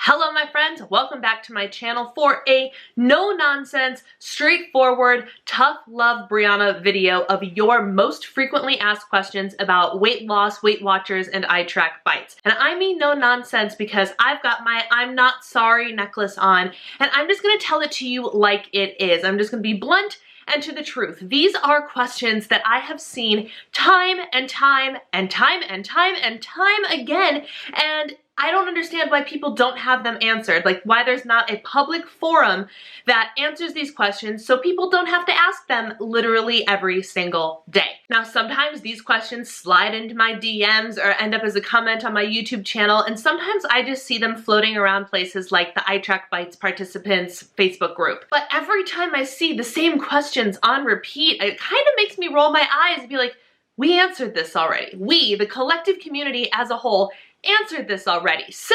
Hello my friends, welcome back to my channel for a no-nonsense, straightforward, tough love Brianna video of your most frequently asked questions about weight loss, Weight Watchers, and iTrackBites. And I mean no nonsense because I've got my I'm not sorry necklace on, and I'm just gonna tell it to you like it is. I'm just gonna be blunt and to the truth. These are questions that I have seen time and time again, and I don't understand why people don't have them answered, like why there's not a public forum that answers these questions so people don't have to ask them literally every single day. Now, sometimes these questions slide into my DMs or end up as a comment on my YouTube channel, and sometimes I just see them floating around places like the iTrackBites participants Facebook group. But every time I see the same questions on repeat, it kind of makes me roll my eyes and be like, we answered this already. We, the collective community as a whole, answered this already. So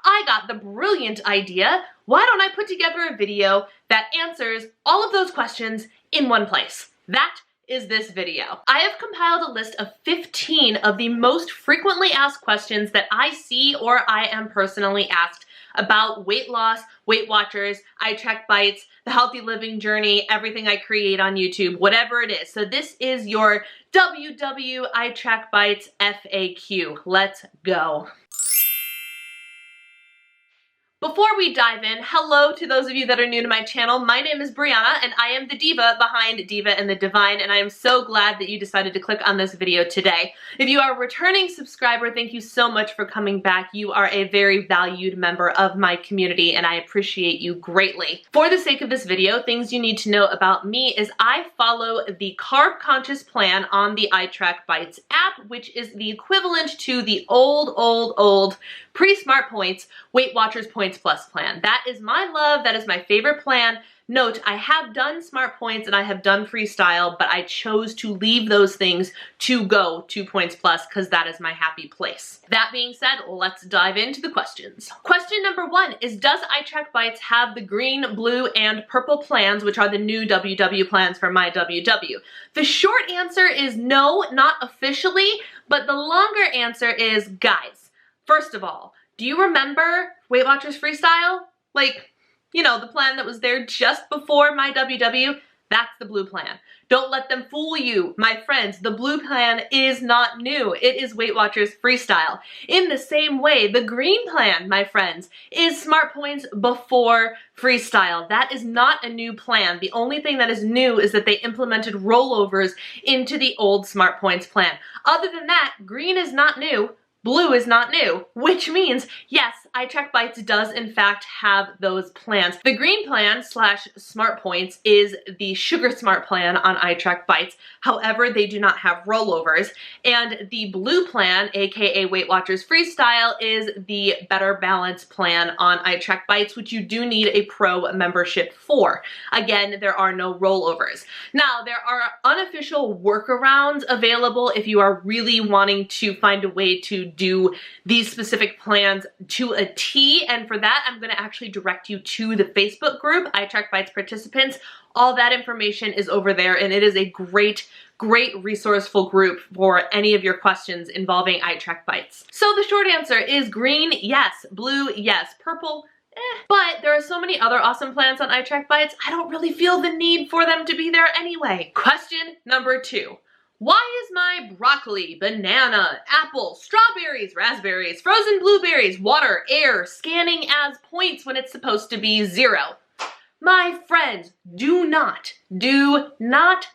I got the brilliant idea, why don't I put together a video that answers all of those questions in one place? That is this video. I have compiled a list of 15 of the most frequently asked questions that I see or I am personally asked about weight loss, Weight Watchers, iTrackBites, the healthy living journey, everything I create on YouTube, whatever it is. So this is your iTrackBites FAQ. Let's go. Before we dive in, hello to those of you that are new to my channel. My name is Brianna and I am the diva behind Diva and the Divine, and I am so glad that you decided to click on this video today. If you are a returning subscriber, thank you so much for coming back. You are a very valued member of my community and I appreciate you greatly. For the sake of this video, things you need to know about me is I follow the carb conscious plan on the iTrackBites app, which is the equivalent to the old pre-SmartPoints Weight Watchers PointsPlus plan. That is my love, that is my favorite plan. Note, I have done SmartPoints and I have done Freestyle, but I chose to leave those things to go to PointsPlus because that is my happy place. That being said, let's dive into the questions. Question number 1 is, does iTrackBites have the green, blue, and purple plans, which are the new WW plans for my WW? The short answer is no, not officially, but the longer answer is, guys, first of all, do you remember Weight Watchers Freestyle? Like, you know, the plan that was there just before my WW? That's the blue plan. Don't let them fool you, my friends. The blue plan is not new. It is Weight Watchers Freestyle. In the same way, the green plan, my friends, is SmartPoints before Freestyle. That is not a new plan. The only thing that is new is that they implemented rollovers into the old SmartPoints plan. Other than that, green is not new. Blue is not new, which means, yes, iTrackBites does in fact have those plans. The green plan / SmartPoints is the Sugar Smart plan on iTrackBites. However, they do not have rollovers. And the blue plan, aka Weight Watchers Freestyle, is the Better Balance plan on iTrackBites, which you do need a pro membership for. Again, there are no rollovers. Now, there are unofficial workarounds available if you are really wanting to find a way to do these specific plans to a T, and for that I'm going to actually direct you to the Facebook group, iTrackBites participants. All that information is over there and it is a great resourceful group for any of your questions involving iTrackBites. So the short answer is green, yes. Blue, yes. Purple, but there are so many other awesome plans on iTrackBites, I don't really feel the need for them to be there anyway. Question number 2. Why is my broccoli, banana, apple, strawberries, raspberries, frozen blueberries, water, air scanning as points when it's supposed to be 0? My friends, do not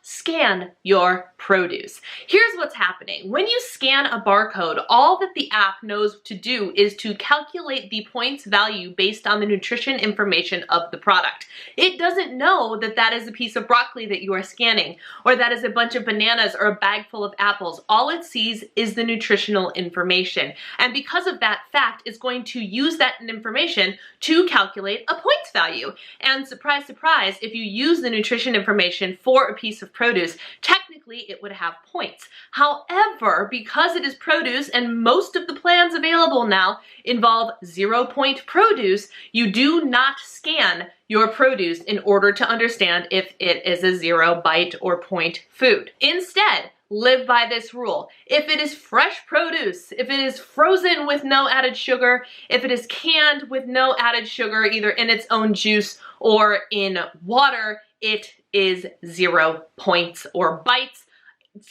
scan your produce. Here's what's happening. When you scan a barcode, all that the app knows to do is to calculate the points value based on the nutrition information of the product. It doesn't know that that is a piece of broccoli that you are scanning, or that is a bunch of bananas or a bag full of apples. All it sees is the nutritional information. And because of that fact, it's going to use that information to calculate a points value. And surprise, surprise, if you use the nutrition information for a piece of produce, technically it would have points. However, because it is produce and most of the plans available now involve 0-point produce, you do not scan your produce in order to understand if it is a 0 bite or point food. Instead, live by this rule. If it is fresh produce, if it is frozen with no added sugar, if it is canned with no added sugar, either in its own juice or in water, it is 0 points or bites.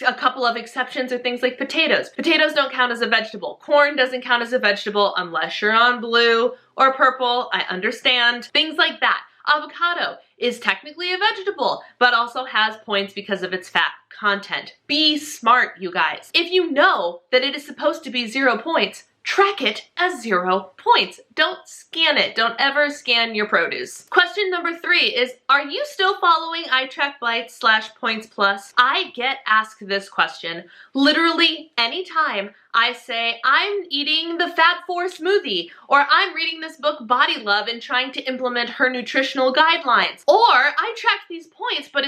A couple of exceptions are things like potatoes. Potatoes don't count as a vegetable. Corn doesn't count as a vegetable unless you're on blue or purple. I understand. Things like that. Avocado is technically a vegetable, but also has points because of its fat content. Be smart, you guys. If you know that it is supposed to be 0 points, track it as 0 points. Don't scan it. Don't ever scan your produce. Question number 3 is, are you still following iTrackBites / PointsPlus? I get asked this question literally anytime I say I'm eating the Fab4 smoothie, or I'm reading this book Body Love and trying to implement her nutritional guidelines, or I track these points but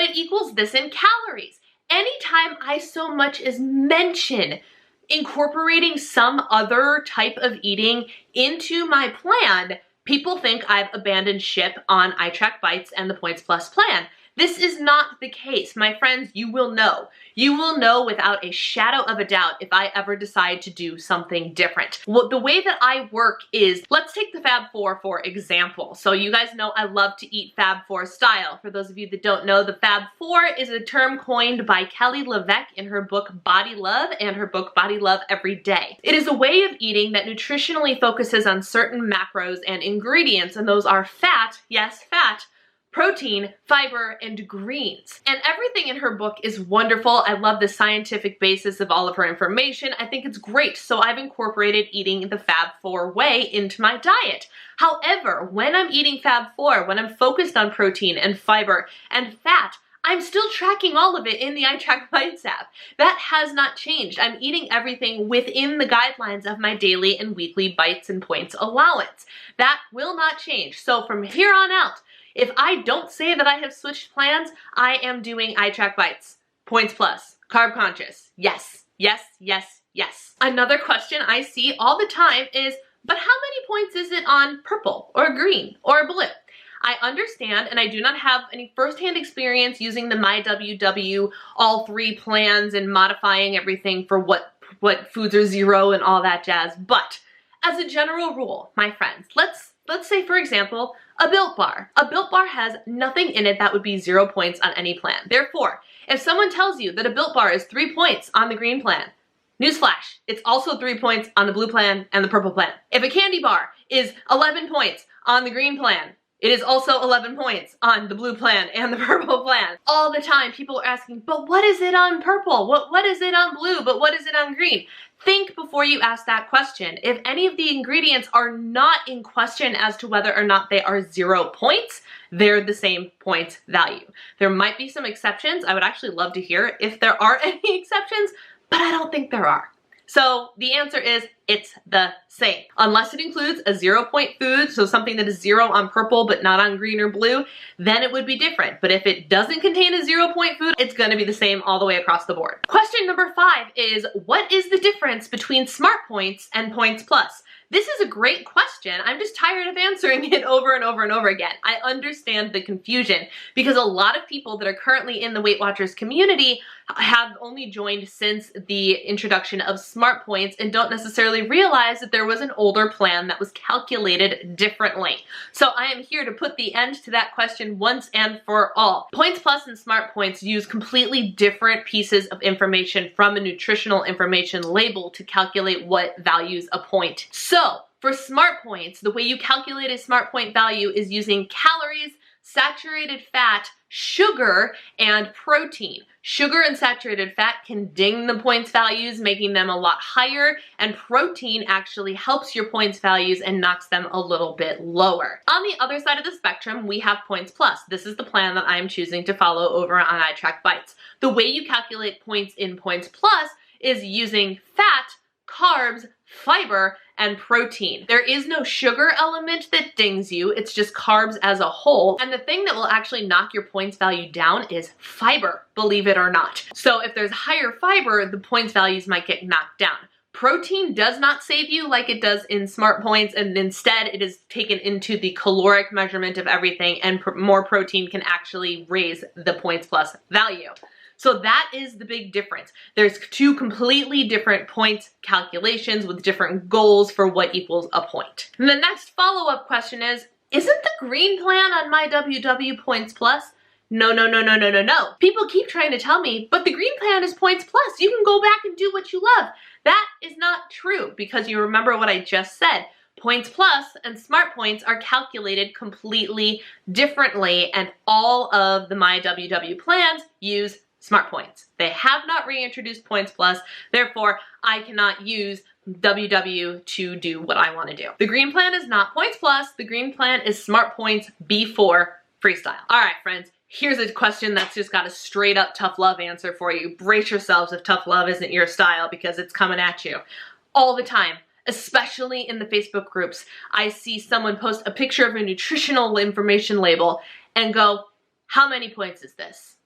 it equals this in calories. Anytime I so much as mention incorporating some other type of eating into my plan, people think I've abandoned ship on iTrackBites and the PointsPlus plan. This is not the case. My friends, you will know. You will know without a shadow of a doubt if I ever decide to do something different. Well, the way that I work is, let's take the Fab4 for example. So you guys know I love to eat Fab4 style. For those of you that don't know, the Fab4 is a term coined by Kelly LeVeque in her book Body Love and her book Body Love Every Day. It is a way of eating that nutritionally focuses on certain macros and ingredients, and those are fat, yes, fat, protein, fiber, and greens. And everything in her book is wonderful. I love the scientific basis of all of her information. I think it's great. So I've incorporated eating the Fab4 way into my diet. However, when I'm eating Fab4, when I'm focused on protein and fiber and fat, I'm still tracking all of it in the iTrackBites app. That has not changed. I'm eating everything within the guidelines of my daily and weekly bites and points allowance. That will not change. So from here on out, if I don't say that I have switched plans, I am doing iTrackBites, PointsPlus, carb conscious. Yes, yes, yes, yes. Another question I see all the time is, but how many points is it on purple or green or blue? I understand, and I do not have any firsthand experience using the MyWW all 3 plans and modifying everything for what foods are 0 and all that jazz. But as a general rule, my friends, let's say, for example, a Built Bar. A Built Bar has nothing in it that would be 0 points on any plan. Therefore, if someone tells you that a Built Bar is 3 points on the green plan, newsflash, it's also 3 points on the blue plan and the purple plan. If a candy bar is 11 points on the green plan, it is also 11 points on the blue plan and the purple plan. All the time, people are asking, but what is it on purple? What is it on blue? But what is it on green? Think before you ask that question. If any of the ingredients are not in question as to whether or not they are 0 points, they're the same points value. There might be some exceptions. I would actually love to hear if there are any exceptions, but I don't think there are. So the answer is it's the same. Unless it includes a 0 point food, so something that is 0 on purple but not on green or blue, then it would be different. But if it doesn't contain a 0 point food, it's gonna be the same all the way across the board. Question number 5 is, what is the difference between SmartPoints and PointsPlus? This is a great question. I'm just tired of answering it over and over and over again. I understand the confusion because a lot of people that are currently in the Weight Watchers community have only joined since the introduction of SmartPoints and don't necessarily realize that there was an older plan that was calculated differently. So I am here to put the end to that question once and for all. PointsPlus and SmartPoints use completely different pieces of information from a nutritional information label to calculate what values a point. So for SmartPoints, the way you calculate a SmartPoint value is using calories, saturated fat, sugar, and protein. Sugar and saturated fat can ding the points values, making them a lot higher, and protein actually helps your points values and knocks them a little bit lower. On the other side of the spectrum, we have PointsPlus. This is the plan that I'm choosing to follow over on iTrackBites. The way you calculate points in PointsPlus is using fat, carbs, fiber, and protein. There is no sugar element that dings you, it's just carbs as a whole. And the thing that will actually knock your points value down is fiber, believe it or not. So if there's higher fiber, the points values might get knocked down. Protein does not save you like it does in SmartPoints, and instead it is taken into the caloric measurement of everything, and more protein can actually raise the PointsPlus value. So that is the big difference. There's two completely different points calculations with different goals for what equals a point. And the next follow-up question is, isn't the green plan on my WW Points Plus? No, no, no, no, no, no, no. People keep trying to tell me, but the green plan is Points Plus. You can go back and do what you love. That is not true because you remember what I just said. Points Plus and SmartPoints are calculated completely differently, and all of the My WW plans use SmartPoints. They have not reintroduced Points Plus, therefore I cannot use WW to do what I want to do. The green plan is not Points Plus, the green plan is SmartPoints B4 Freestyle. All right, friends. Here's a question that's just got a straight up tough love answer for you. Brace yourselves if tough love isn't your style because it's coming at you all the time. Especially in the Facebook groups, I see someone post a picture of a nutritional information label and go, how many points is this?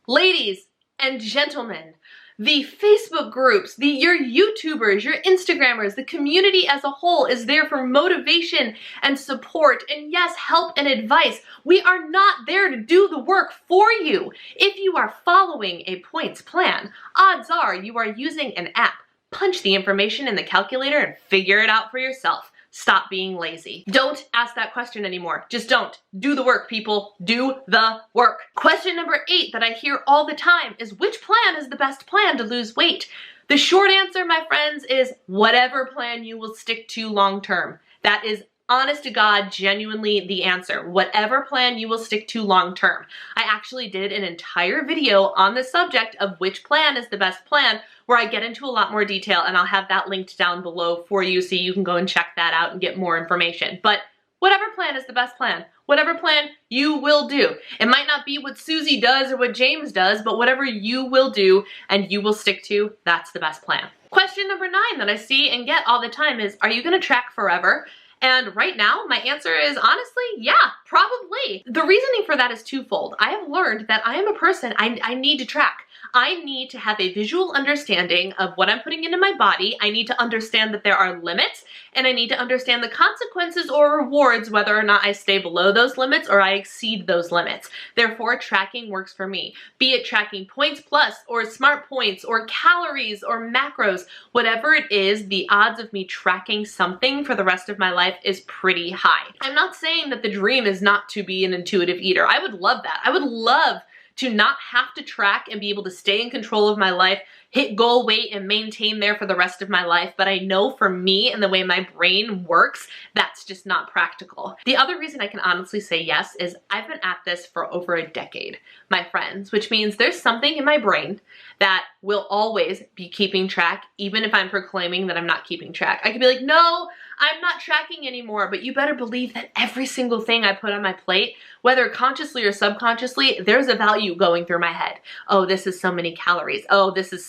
Ladies and gentlemen, the Facebook groups, your YouTubers, your Instagrammers, the community as a whole is there for motivation and support and yes, help and advice. We are not there to do the work for you. If you are following a points plan, odds are you are using an app. Punch the information in the calculator and figure it out for yourself. Stop being lazy. Don't ask that question anymore. Just don't. Do the work, people. Do the work. Question number 8 that I hear all the time is, which plan is the best plan to lose weight? The short answer, my friends, is whatever plan you will stick to long term. That is honest to God, genuinely the answer. Whatever plan you will stick to long term. I actually did an entire video on the subject of which plan is the best plan, where I get into a lot more detail, and I'll have that linked down below for you so you can go and check that out and get more information. But whatever plan is the best plan. Whatever plan you will do. It might not be what Susie does or what James does, but whatever you will do and you will stick to, that's the best plan. Question number 9 that I see and get all the time is, are you gonna track forever? And right now, my answer is honestly, yeah, probably. The reasoning for that is twofold. I have learned that I am a person, I need to track. I need to have a visual understanding of what I'm putting into my body. I need to understand that there are limits, and I need to understand the consequences or rewards whether or not I stay below those limits or I exceed those limits. Therefore, tracking works for me. Be it tracking Points Plus or SmartPoints or calories or macros, whatever it is, the odds of me tracking something for the rest of my life is pretty high. I'm not saying that the dream is not to be an intuitive eater. I would love that. I would love to not have to track and be able to stay in control of my life, hit goal weight and maintain there for the rest of my life. But I know for me and the way my brain works, that's just not practical. The other reason I can honestly say yes is I've been at this for over a decade, my friends, which means there's something in my brain that will always be keeping track, even if I'm proclaiming that I'm not keeping track. I could be like, no, I'm not tracking anymore, but you better believe that every single thing I put on my plate, whether consciously or subconsciously, there's a value going through my head. Oh, this is so many calories. Oh, this is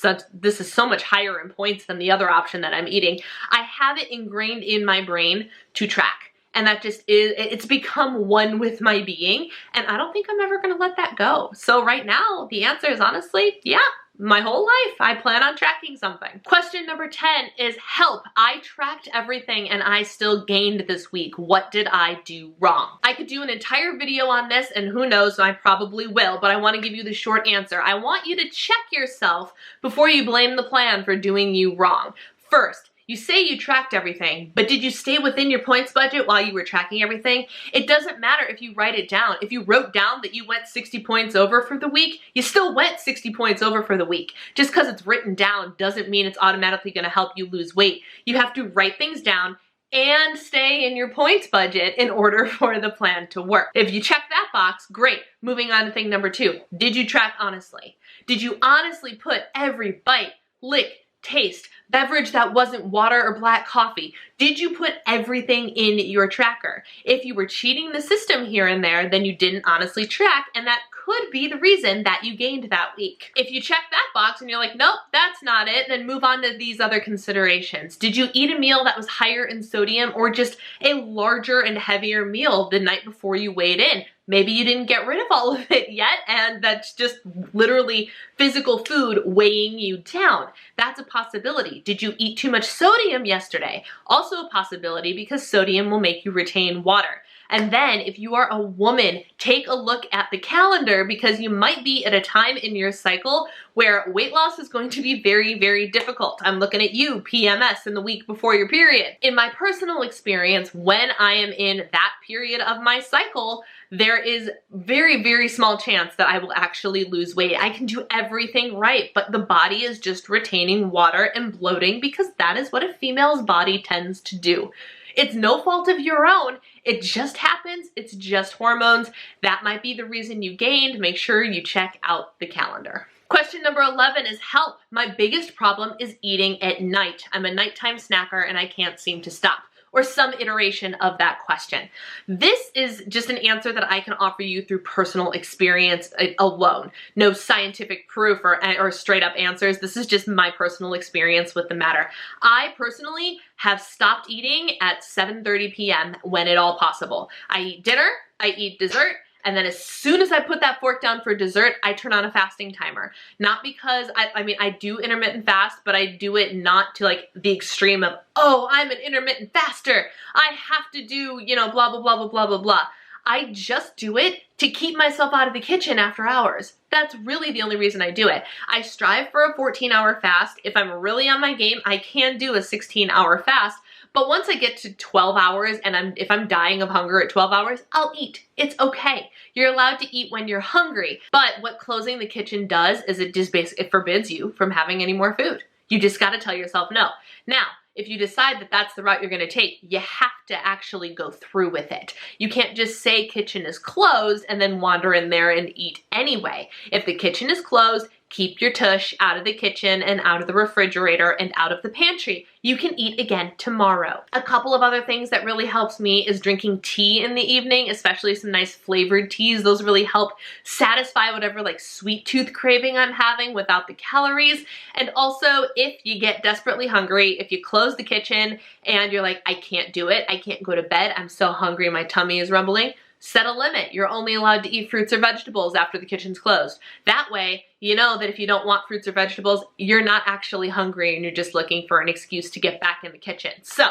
so much higher in points than the other option that I'm eating. I have it ingrained in my brain to track. And that just is, it's become one with my being. And I don't think I'm ever gonna let that go. So right now, the answer is honestly, yeah. My whole life, I plan on tracking something. Question number 10 is, help. I tracked everything and I still gained this week. What did I do wrong? I could do an entire video on this, and who knows, I probably will, but I want to give you the short answer. I want you to check yourself before you blame the plan for doing you wrong. First, you say you tracked everything, but did you stay within your points budget while you were tracking everything? It doesn't matter if you write it down. If you wrote down that you went 60 points over for the week, you still went 60 points over for the week. Just because it's written down doesn't mean it's automatically going to help you lose weight. You have to write things down and stay in your points budget in order for the plan to work. If you check that box, great. Moving on to thing number 2. Did you track honestly? Did you honestly put every bite, lick, taste, beverage that wasn't water or black coffee? Did you put everything in your tracker? If you were cheating the system here and there, then you didn't honestly track, and that could be the reason that you gained that week. If you check that box and you're like, nope, that's not it, then move on to these other considerations. Did you eat a meal that was higher in sodium, or just a larger and heavier meal the night before you weighed in? Maybe you didn't get rid of all of it yet, and that's just literally physical food weighing you down. That's a possibility. Did you eat too much sodium yesterday? Also a possibility, because sodium will make you retain water. And then if you are a woman, take a look at the calendar because you might be at a time in your cycle where weight loss is going to be very, very difficult. I'm looking at you, PMS, in the week before your period. In my personal experience, when I am in that period of my cycle, there is very, very small chance that I will actually lose weight. I can do everything right, but the body is just retaining water and bloating because that is what a female's body tends to do. It's no fault of your own. It just happens. It's just hormones. That might be the reason you gained. Make sure you check out the calendar. Question number 11 is help. My biggest problem is eating at night. I'm a nighttime snacker and I can't seem to stop. Or some iteration of that question. This is just an answer that I can offer you through personal experience alone. No scientific proof or straight up answers. This is just my personal experience with the matter. I personally have stopped eating at 7:30 p.m. when at all possible. I eat dinner, I eat dessert, and then as soon as I put that fork down for dessert, I turn on a fasting timer. Not because, I mean, I do intermittent fast, but I do it not to like the extreme of, oh, I'm an intermittent faster. I have to do, you know, blah, blah, blah, blah, blah, blah, blah. I just do it to keep myself out of the kitchen after hours. That's really the only reason I do it. I strive for a 14-hour fast. If I'm really on my game, I can do a 16-hour fast. But once I get to 12 hours and if I'm dying of hunger at 12 hours, I'll eat. It's okay. You're allowed to eat when you're hungry. But what closing the kitchen does is it forbids you from having any more food. You just got to tell yourself no. Now, if you decide that that's the route you're going to take, you have to actually go through with it. You can't just say kitchen is closed and then wander in there and eat anyway. If the kitchen is closed, keep your tush out of the kitchen and out of the refrigerator and out of the pantry. You can eat again tomorrow. A couple of other things that really helps me is drinking tea in the evening, especially some nice flavored teas. Those really help satisfy whatever like sweet tooth craving I'm having without the calories. And also, if you get desperately hungry, if you close the kitchen and you're like, I can't do it, I can't go to bed, I'm so hungry, my tummy is rumbling, set a limit. You're only allowed to eat fruits or vegetables after the kitchen's closed. That way, you know that if you don't want fruits or vegetables, you're not actually hungry and you're just looking for an excuse to get back in the kitchen. So,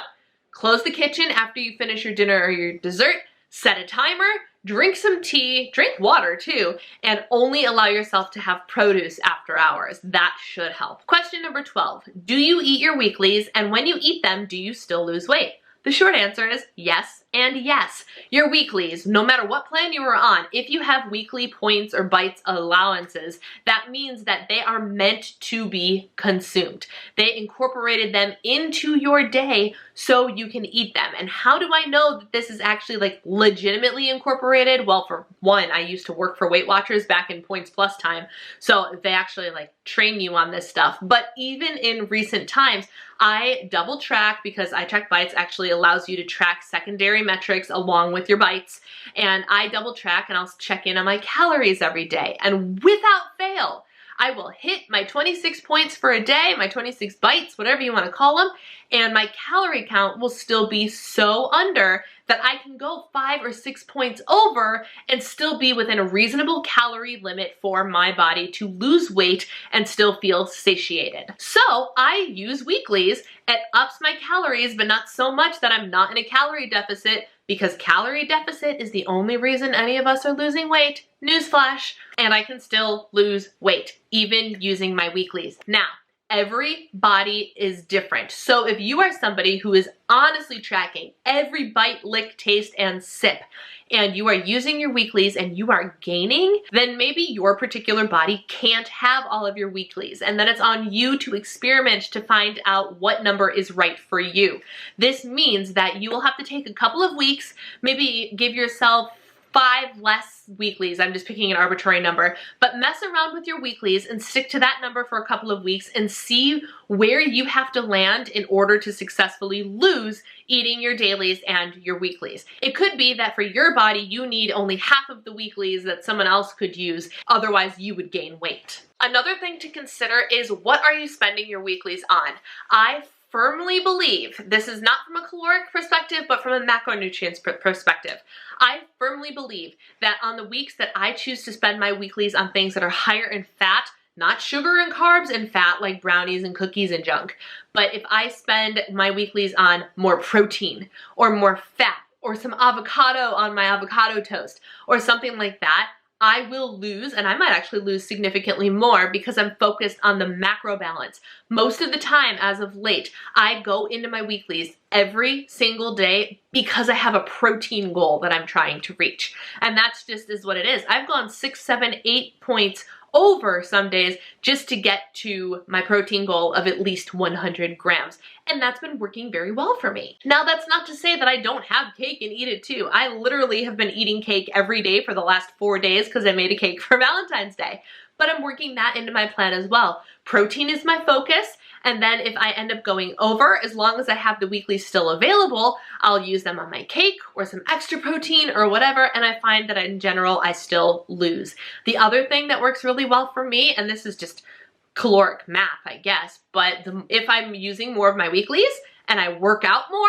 close the kitchen after you finish your dinner or your dessert, set a timer, drink some tea, drink water too, and only allow yourself to have produce after hours. That should help. Question number 12. Do you eat your weeklies, and when you eat them, do you still lose weight? The short answer is yes and yes. Your weeklies, no matter what plan you are on, if you have weekly points or bites allowances, that means that they are meant to be consumed. They incorporated them into your day so you can eat them. And how do I know that this is actually like legitimately incorporated? Well, for one, I used to work for Weight Watchers back in PointsPlus time, so they actually like train you on this stuff. But even in recent times, I double track because iTrackBites actually allows you to track secondary metrics along with your bites. And I double track and I'll check in on my calories every day. And without fail, I will hit my 26 points for a day, my 26 bites, whatever you want to call them, and my calorie count will still be so under that I can go 5 or 6 points over and still be within a reasonable calorie limit for my body to lose weight and still feel satiated. So I use weeklies. It ups my calories, but not so much that I'm not in a calorie deficit, because calorie deficit is the only reason any of us are losing weight. Newsflash. And I can still lose weight, even using my weeklies. Now, every body is different. So if you are somebody who is honestly tracking every bite, lick, taste, and sip, and you are using your weeklies and you are gaining, then maybe your particular body can't have all of your weeklies. And then it's on you to experiment to find out what number is right for you. This means that you will have to take a couple of weeks, maybe give yourself 5 less weeklies. I'm just picking an arbitrary number, but mess around with your weeklies and stick to that number for a couple of weeks and see where you have to land in order to successfully lose eating your dailies and your weeklies. It could be that for your body, you need only half of the weeklies that someone else could use. Otherwise, you would gain weight. Another thing to consider is, what are you spending your weeklies on? I firmly believe, this is not from a caloric perspective, but from a macronutrients perspective. I firmly believe that on the weeks that I choose to spend my weeklies on things that are higher in fat, not sugar and carbs and fat like brownies and cookies and junk, but if I spend my weeklies on more protein or more fat or some avocado on my avocado toast or something like that, I will lose, and I might actually lose significantly more because I'm focused on the macro balance. Most of the time, as of late, I go into my weeklies every single day because I have a protein goal that I'm trying to reach. And that's just is what it is. I've gone 6, 7, 8 points over some days just to get to my protein goal of at least 100 grams. And that's been working very well for me. Now, that's not to say that I don't have cake and eat it too. I literally have been eating cake every day for the last 4 days because I made a cake for Valentine's Day. But I'm working that into my plan as well. Protein is my focus, and then if I end up going over, as long as I have the weekly still available, I'll use them on my cake or some extra protein or whatever, and I find that in general, I still lose. The other thing that works really well for me, and this is just caloric math, I guess, but if I'm using more of my weeklies and I work out more,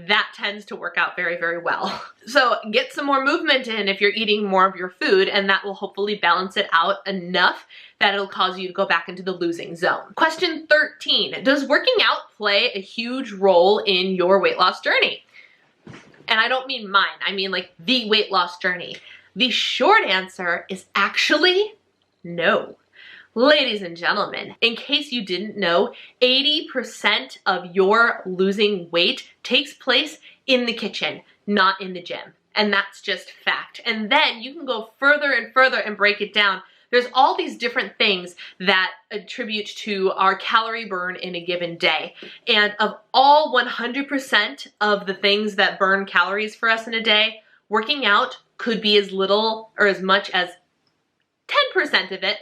that tends to work out very, very well. So get some more movement in if you're eating more of your food, and that will hopefully balance it out enough that it'll cause you to go back into the losing zone. Question 13, does working out play a huge role in your weight loss journey? And I don't mean mine, I mean like the weight loss journey. The short answer is actually no. Ladies and gentlemen, in case you didn't know, 80% of your losing weight takes place in the kitchen, not in the gym. And that's just fact. And then you can go further and further and break it down. There's all these different things that attribute to our calorie burn in a given day. And of all 100% of the things that burn calories for us in a day, working out could be as little or as much as 10% of it.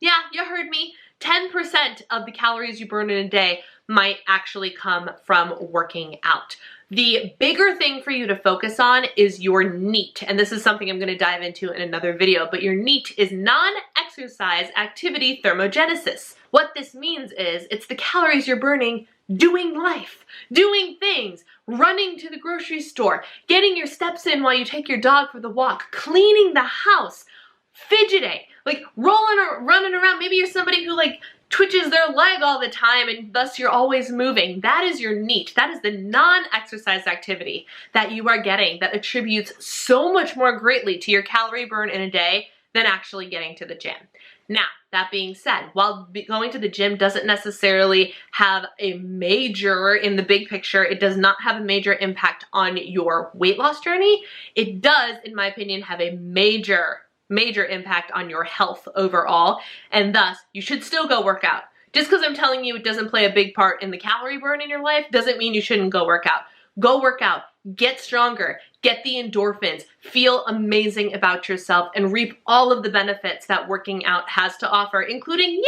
Yeah, you heard me. 10% of the calories you burn in a day might actually come from working out. The bigger thing for you to focus on is your NEAT, and this is something I'm going to dive into in another video, but your NEAT is non-exercise activity thermogenesis. What this means is it's the calories you're burning doing life, doing things, running to the grocery store, getting your steps in while you take your dog for the walk, cleaning the house, fidgeting, like rolling or running around. Maybe you're somebody who like twitches their leg all the time and thus you're always moving. That is your NEAT. That is the non-exercise activity that you are getting that attributes so much more greatly to your calorie burn in a day than actually getting to the gym. Now, that being said, while going to the gym doesn't necessarily have a major, in the big picture, it does not have a major impact on your weight loss journey, it does, in my opinion, have a major impact on your health overall, and thus you should still go work out. Just because I'm telling you it doesn't play a big part in the calorie burn in your life doesn't mean you shouldn't go work out. Go work out, get stronger, get the endorphins, feel amazing about yourself, and reap all of the benefits that working out has to offer, including,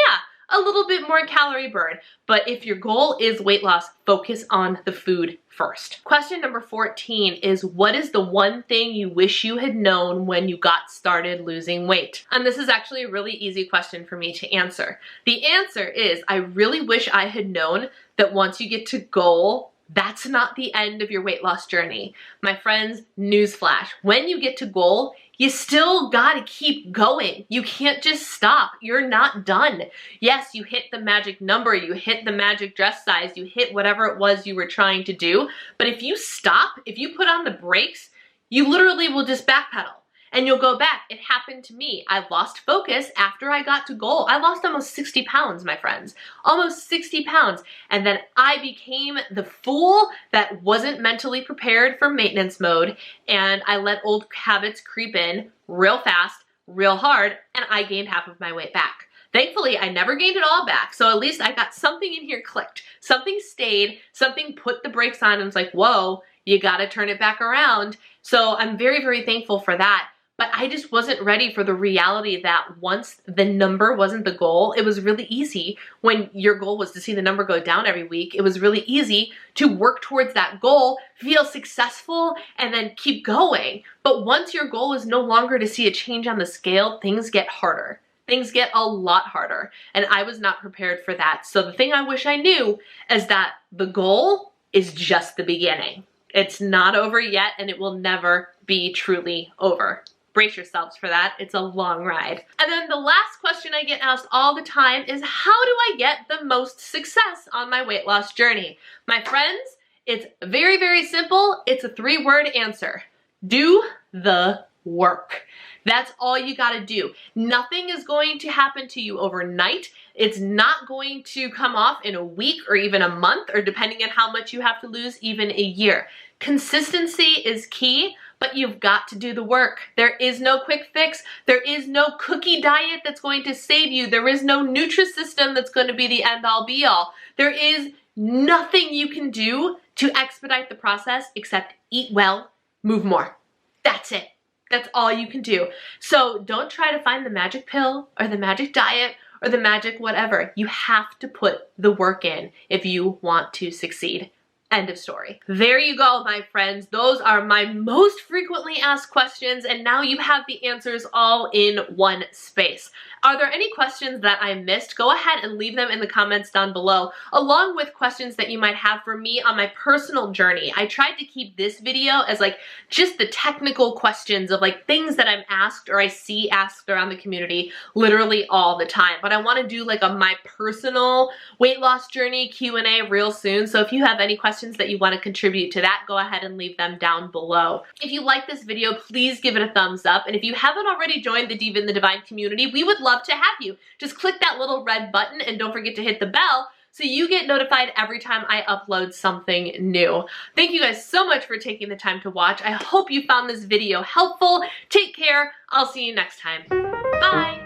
a little bit more calorie burn. But if your goal is weight loss, focus on the food first. Question number 14 is, what is the one thing you wish you had known when you got started losing weight? And this is actually a really easy question for me to answer. The answer is, I really wish I had known that once you get to goal, that's not the end of your weight loss journey. My friends, newsflash, when you get to goal, you still gotta keep going. You can't just stop. You're not done. Yes, you hit the magic number, you hit the magic dress size, you hit whatever it was you were trying to do. But if you stop, if you put on the brakes, you literally will just backpedal. And you'll go back. It happened to me. I lost focus after I got to goal. I lost almost 60 pounds, my friends. Almost 60 pounds. And then I became the fool that wasn't mentally prepared for maintenance mode. And I let old habits creep in real fast, real hard, and I gained half of my weight back. Thankfully, I never gained it all back. So at least I got something in here clicked. Something stayed, something put the brakes on and was like, whoa, you gotta turn it back around. So I'm very, very thankful for that. But I just wasn't ready for the reality that once the number wasn't the goal, it was really easy when your goal was to see the number go down every week. It was really easy to work towards that goal, feel successful, and then keep going. But once your goal is no longer to see a change on the scale, things get harder. Things get a lot harder. And I was not prepared for that. So the thing I wish I knew is that the goal is just the beginning. It's not over yet, and it will never be truly over. Brace yourselves for that. It's a long ride. And then the last question I get asked all the time is, how do I get the most success on my weight loss journey? My friends, It's very, very simple. It's a 3-word answer. Do the work. That's all you gotta do. Nothing is going to happen to you overnight. It's not going to come off in a week or even a month, or depending on how much you have to lose, even a year. Consistency is key, but you've got to do the work. There is no quick fix. There is no cookie diet that's going to save you. There is no Nutrisystem that's going to be the end-all be-all. There is nothing you can do to expedite the process except eat well, move more. That's it. That's all you can do. So don't try to find the magic pill or the magic diet or the magic whatever. You have to put the work in if you want to succeed. End of story. There you go, my friends. Those are my most frequently asked questions, and now you have the answers all in one space. Are there any questions that I missed? Go ahead and leave them in the comments down below, along with questions that you might have for me on my personal journey. I tried to keep this video as like just the technical questions of like things that I'm asked or I see asked around the community literally all the time. But I want to do like a my personal weight loss journey Q&A real soon. So if you have any questions that you want to contribute to that, go ahead and leave them down below. If you like this video, please give it a thumbs up. And if you haven't already joined the Diva and the Divine community, we would love to have you. Just click that little red button and don't forget to hit the bell so you get notified every time I upload something new. Thank you guys so much for taking the time to watch. I hope you found this video helpful. Take care. I'll see you next time. Bye.